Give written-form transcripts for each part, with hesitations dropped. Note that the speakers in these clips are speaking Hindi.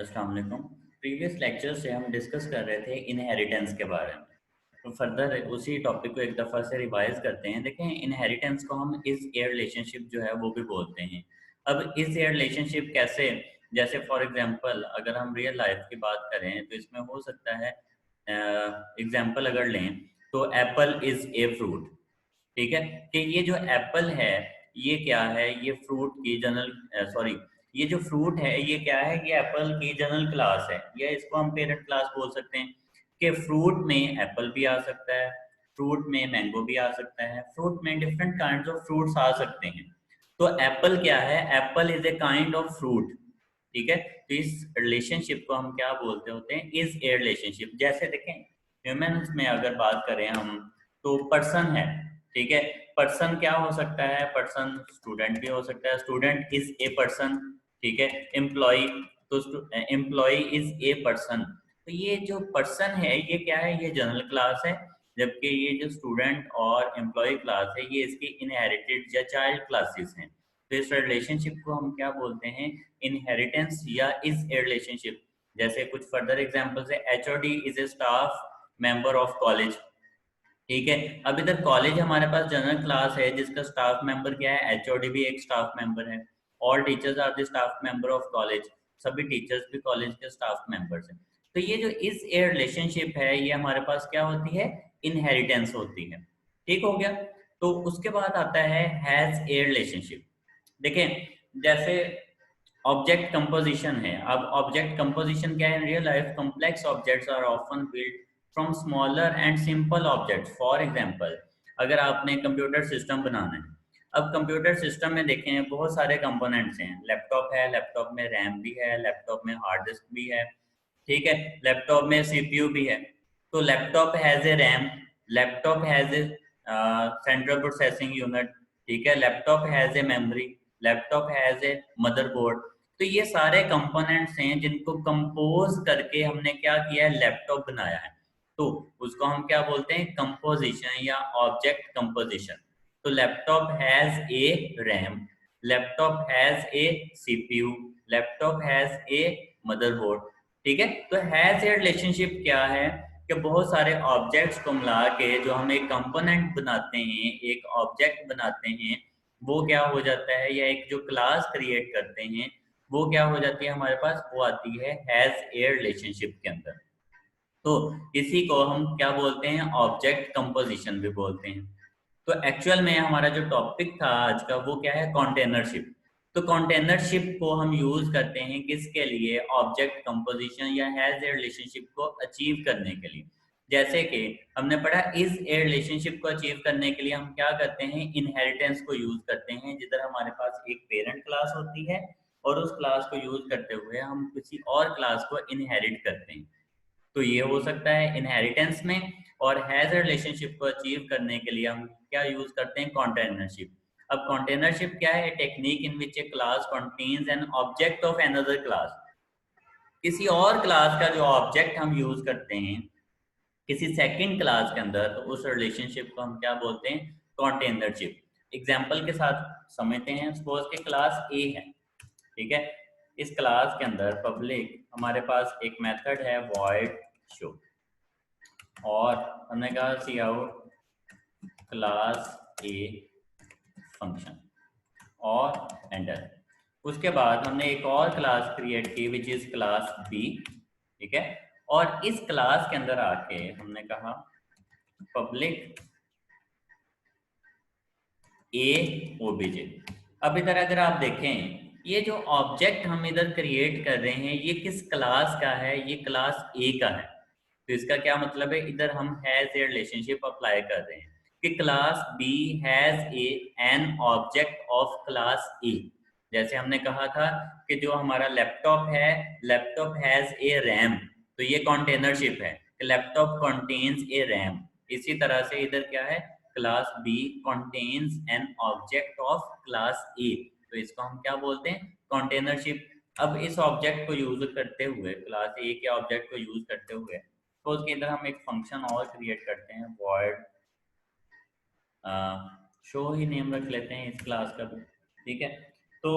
अस्सलाम वालेकुम। प्रीवियस लेक्चर से हम डिस्कस कर रहे थे इनहेरिटेंस के बारे में। तो फर्दर उसी टॉपिक को एक दफ़ा से रिवाइज करते हैं। देखें, इनहेरिटेंस को हम इस एयर रिलेशनशिप जो है वो भी बोलते हैं। अब इस एयर रिलेशनशिप कैसे, जैसे फॉर एग्जांपल अगर हम रियल लाइफ की बात करें तो इसमें हो सकता है एग्जांपल अगर लें तो एप्पल इज़ ए फ्रूट। ठीक है, कि ये जो एप्पल है ये क्या है, ये फ्रूट की जनरल सॉरी ये जो फ्रूट है ये क्या है, ये एप्पल की जनरल क्लास है, या इसको हम पेरेंट क्लास बोल सकते हैं। कि फ्रूट में एप्पल भी आ सकता है, फ्रूट में मैंगो भी आ सकता है, फ्रूट में डिफरेंट काइंड ऑफ फ्रूट्स आ सकते हैं। तो एप्पल क्या है, Apple is a kind of fruit. ठीक है, तो इस रिलेशनशिप को हम क्या बोलते होते हैं, इज ए रिलेशनशिप। जैसे देखें, ह्यूमंस में अगर बात करें हम, तो पर्सन है। ठीक है, पर्सन क्या हो सकता है, पर्सन स्टूडेंट भी हो सकता है, स्टूडेंट इज ए पर्सन। ठीक है, एम्प्लॉय, तो एम्प्लॉय इज ए पर्सन। तो ये जो पर्सन है ये क्या है, ये जनरल क्लास है, जबकि ये जो स्टूडेंट और एम्प्लॉय क्लास है ये इसकी इनहेरिटेड या चाइल्ड क्लासेस हैं। तो इस रिलेशनशिप को हम क्या बोलते हैं, इनहेरिटेंस या इज ए रिलेशनशिप। जैसे कुछ फर्दर एग्जांपल्स है, HOD is A staff member of college. ठीक है, अब इधर कॉलेज हमारे पास जनरल क्लास है जिसका स्टाफ मेंबर क्या है, एचओडी भी एक स्टाफ मेंबर है। All teachers are the staff member of college, सभी टीचर्स भी कॉलेज के स्टाफ मेंबर्स हैं। तो ये जो इस ए रिलेशनशिप है ये हमारे पास क्या होती है, इनहेरिटेंस होती है। ठीक हो गया। तो उसके बाद आता है हैज ए रिलेशनशिप। देखें, जैसे ऑब्जेक्ट कंपोजिशन है। अब ऑब्जेक्ट कंपोजिशन क्या है, in real life complex objects are often build from smaller and simple objects. For example, अगर आपने कंप्यूटर सिस्टम बनाना है, अब कंप्यूटर सिस्टम में देखें बहुत सारे कंपोनेंट्स हैं। लैपटॉप है, लैपटॉप में रैम भी है, लैपटॉप में हार्ड डिस्क भी है। ठीक है, लैपटॉप में सीपीयू भी है। तो laptop has a RAM, laptop has a central processing unit. ठीक है, laptop has a memory, laptop has a motherboard. तो ये सारे कंपोनेंट्स हैं जिनको कंपोज करके हमने क्या किया है, लैपटॉप बनाया है। तो उसको हम क्या बोलते हैं, कंपोजिशन या ऑब्जेक्ट कंपोजिशन। तो laptop has a RAM, laptop has a CPU, laptop has a motherboard. ठीक है, तो हैज ए रिलेशनशिप क्या है, कि बहुत सारे ऑब्जेक्ट्स को मिला के जो हम एक कंपोनेंट बनाते हैं, एक ऑब्जेक्ट बनाते हैं, वो क्या हो जाता है, या एक जो क्लास क्रिएट करते हैं वो क्या हो जाती है हमारे पास, वो आती है हैज ए रिलेशनशिप के अंदर। तो इसी को हम क्या बोलते हैं, ऑब्जेक्ट कंपोजिशन भी बोलते हैं। तो एक्चुअल में हमारा जो टॉपिक था आज का वो क्या है, कंटेनरशिप। तो कंटेनरशिप को हम यूज करते हैं किसके लिए, ऑब्जेक्ट कंपोजिशन या हैज ए रिलेशनशिप को अचीव करने के लिए। जैसे कि हमने पढ़ा, इस ए रिलेशनशिप को अचीव करने के लिए हम क्या करते हैं, इनहेरिटेंस को यूज करते हैं, जिधर हमारे पास एक पेरेंट क्लास होती है और उस क्लास को यूज करते हुए हम किसी और क्लास को इनहेरिट करते हैं। तो ये हो सकता है इनहेरिटेंस में। और हैज रिलेशनशिप को अचीव करने के लिए हम क्या यूज करते हैं, कंटेनरशिप। अब कंटेनरशिप क्या है, technique in which A class contains an object of another class. किसी और क्लास का जो ऑब्जेक्ट हम यूज करते हैं किसी सेकंड क्लास के अंदर, तो उस रिलेशनशिप को हम क्या बोलते हैं, कंटेनरशिप। एग्जाम्पल के साथ समझते हैं, सपोज के क्लास ए है। ठीक है, इस क्लास के अंदर पब्लिक हमारे पास एक मेथड है void show, और हमने कहा सी आउट क्लास ए फंक्शन और एंटर। उसके बाद हमने एक और क्लास क्रिएट की विच इज क्लास बी। ठीक है, और इस क्लास के अंदर आके हमने कहा पब्लिक ए ओबीजे। अब इधर अगर आप देखें, ये जो ऑब्जेक्ट हम इधर क्रिएट कर रहे हैं ये किस क्लास का है, ये क्लास ए का है। तो इसका क्या मतलब है, इधर हम हैज ए रिलेशनशिप अप्लाई कर रहे हैं कि class B has a an object of class A. जैसे हमने कहा था कि जो हमारा लैपटॉप है, लैपटॉप हैज ए रैम, तो ये कंटेनरशिप है कि लैपटॉप कंटेन्स ए रैम। इसी तरह से इधर क्या है, class B contains an object of class A, तो इसको हम क्या बोलते हैं, कंटेनरशिप। अब इस ऑब्जेक्ट को यूज करते हुए, क्लास ए के ऑब्जेक्ट को यूज करते हुए, तो उसके अंदर हम एक फंक्शन और क्रिएट करते हैं void शो ही नेम रख लेते हैं इस क्लास का भी। ठीक है, तो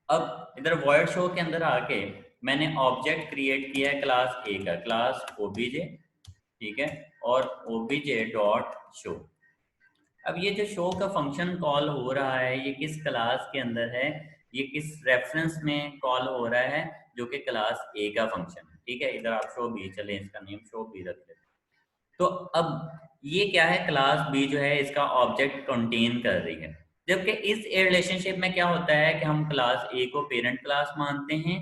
अब इधर void शो के अंदर आके मैंने ऑब्जेक्ट क्रिएट किया है क्लास ए का, क्लास ओबीजे, ठीक है, और ओबीजे डॉट शो। अब ये जो शो का फंक्शन कॉल हो रहा है ये किस क्लास के अंदर है, ये किस रेफरेंस में कॉल हो रहा है, जो कि क्लास ए का फंक्शन है, ठीक है। इधर आप शो बी, चले इसका नेम शो बी रख लेते हैं। तो अब ये क्या है, क्लास बी जो है इसका ऑब्जेक्ट कंटेन कर रही है, जबकि इस रिलेशनशिप में क्या होता है कि हम क्लास ए को पेरेंट क्लास मानते हैं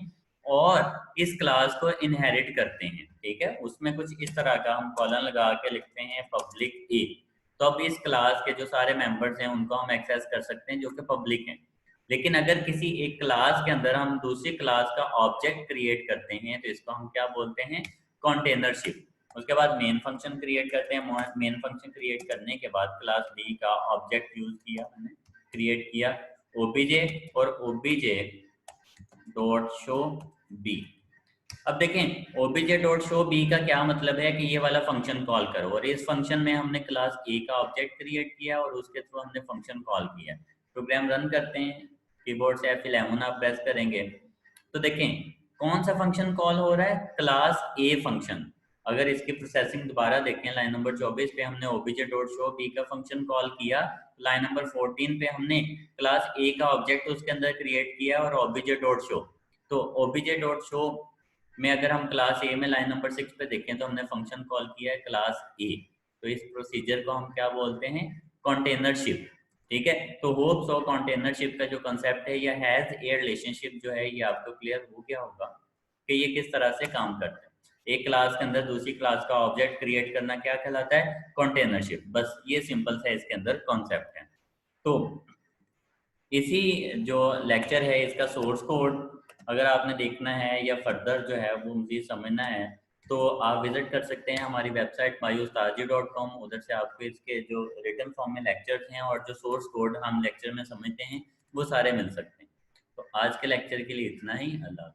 और इस क्लास को इनहेरिट करते हैं, ठीक है। उसमें कुछ इस तरह का हम कॉलन लगा के लिखते हैं पब्लिक ए। तो अब इस क्लास के जो सारे मेंबर्स हैं उनको हम एक्सेस कर सकते हैं जो कि पब्लिक हैं। लेकिन अगर किसी एक क्लास के अंदर हम दूसरी क्लास का ऑब्जेक्ट क्रिएट करते हैं तो इसको हम क्या बोलते हैं, कंटेनरशिप। उसके बाद मेन फंक्शन क्रिएट करते हैं, मेन फंक्शन क्रिएट करने के बाद क्लास बी का ऑब्जेक्ट यूज किया, मैंने क्रिएट किया ओबीजे, और ओबीजे डॉट शो बी। अब देखें ओबीजे डॉट शो बी का क्या मतलब है कि ये वाला फंक्शन कॉल करो, और इस फंक्शन में हमने क्लास ए का ऑब्जेक्ट क्रिएट किया और उसके थ्रू हमने फंक्शन कॉल किया। प्रोग्राम रन करते हैं, कीबोर्ड से F11 आप प्रेस करेंगे तो देखें कौन सा फंक्शन कॉल हो रहा है, क्लास ए फंक्शन। अगर इसकी प्रोसेसिंग दोबारा देखें, लाइन नंबर 24 पे हमने ओबीजे डॉट शो बी का फंक्शन कॉल किया, लाइन नंबर 14 पे हमने क्लास ए का ऑब्जेक्ट उसके अंदर क्रिएट किया और ओबीजे डॉट शो। तो ओबीजे डॉट शो में अगर हम क्लास ए में लाइन नंबर 6 पे देखें तो हमने फंक्शन कॉल किया है क्लास ए। तो इस प्रोसीजर को हम क्या बोलते हैं, कंटेनरशिप, ठीक है। तो होप सो कंटेनरशिप का जो कंसेप्ट है या हैज ए रिलेशनशिप जो है ये आपको क्लियर हो गया होगा कि ये किस तरह से काम करता है। एक क्लास के अंदर दूसरी क्लास का ऑब्जेक्ट क्रिएट करना क्या कहलाता है, कंटेनरशिप। बस ये सिंपल सा इसके अंदर कॉन्सेप्ट है। तो इसी जो लेक्चर है इसका सोर्स कोड अगर आपने देखना है या फर्दर जो है वो मुझे समझना है तो आप विजिट कर सकते हैं हमारी वेबसाइट myustaji.com। उधर से आपको इसके जो रिटन फॉर्म में लेक्चर्स हैं और जो सोर्स कोड हम लेक्चर में समझते हैं वो सारे मिल सकते हैं। तो आज के लेक्चर के लिए इतना ही, अल्लाह।